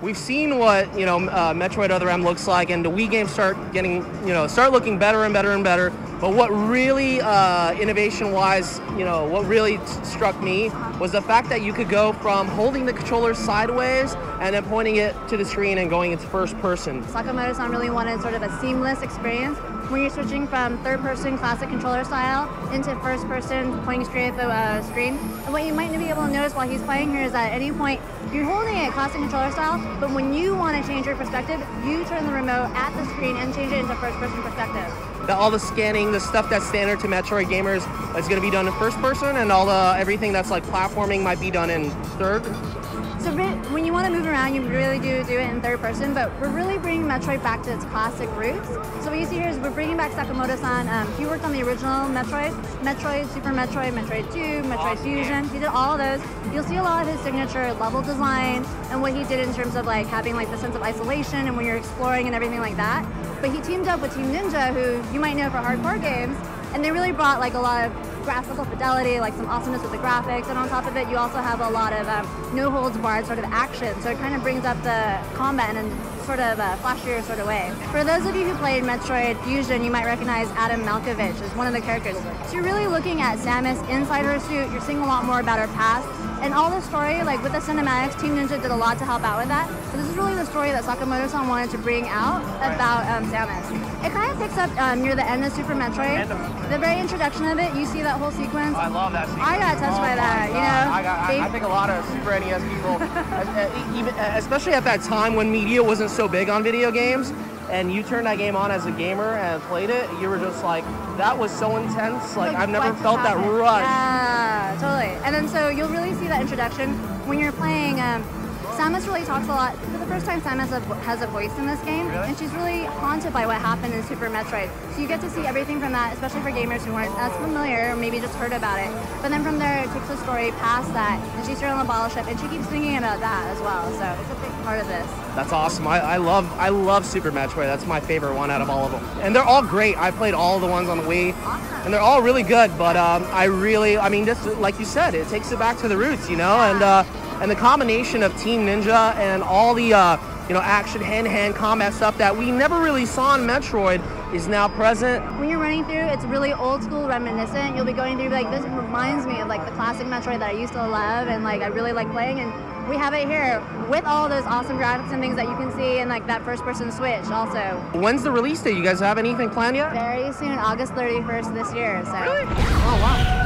we've seen what, Metroid Other M looks like, and the Wii games start looking better and better and better. But what really, innovation-wise, what really struck me was the fact that you could go from holding the controller sideways and then pointing it to the screen and going into first person. Sakamoto-san really wanted sort of a seamless experience when you're switching from third-person classic controller style into first-person pointing straight at the screen. And what you might be able to notice while he's playing here is that at any point you're holding a classic controller style, but when you want to change your perspective, you turn the remote at the screen and change it into first-person perspective. All the scanning, the stuff that's standard to Metroid gamers is going to be done in first person, and everything that's like platforming might be done in third. So when you want to move around, you really do it in third person, but we're really bringing Metroid back to its classic roots. So what you see here is we're bringing back Sakamoto-san. He worked on the original Metroid, Super Metroid, Metroid 2, Metroid Fusion. He did all of those. You'll see a lot of his signature level design and what he did in terms of like having like the sense of isolation and when you're exploring and everything like that. But he teamed up with Team Ninja, who you might know for hardcore games, and they really brought like a lot of graphical fidelity, like some awesomeness with the graphics, and on top of it you also have a lot of no holds barred sort of action, so it kind of brings up the combat in a sort of flashier sort of way. For those of you who played Metroid Fusion, you might recognize Adam Malkovich as one of the characters. So you're really looking at Samus inside her suit, you're seeing a lot more about her past, and all the story, like with the cinematics, Team Ninja did a lot to help out with that. So this is really the story that Sakamoto-san wanted to bring out about Samus. It kind of picks up near the end of Super Metroid. The very introduction of it, you see that whole sequence. I love that sequence. I got touched by that, I think a lot of Super NES people, even especially at that time when media wasn't so big on video games, and you turned that game on as a gamer and played it, you were just like, that was so intense. Like I've never felt that rush. Yeah, totally. And then so you'll really see that introduction when you're playing. Samus really talks a lot. For the first time, Samus has a voice in this game, and she's really haunted by what happened in Super Metroid. So you get to see everything from that, especially for gamers who aren't as familiar or maybe just heard about it. But then from there, it takes the story past that, and she's here on the bottle ship, and she keeps thinking about that as well. So it's a big part of this. That's awesome. I love Super Metroid. That's my favorite one out of all of them. And they're all great. I played all the ones on the Wii, and they're all really good. But this, like you said, it takes it back to the roots, and the combination of Team Ninja and all the action hand-to-hand combat stuff that we never really saw in Metroid is now present. When you're running through, it's really old school reminiscent. You'll be going through like, this reminds me of like the classic Metroid that I used to love and like I really like playing, and we have it here with all those awesome graphics and things that you can see in like that first person switch also. When's the release date? You guys have anything planned yet? Very soon, August 31st this year. So. Really? Oh wow.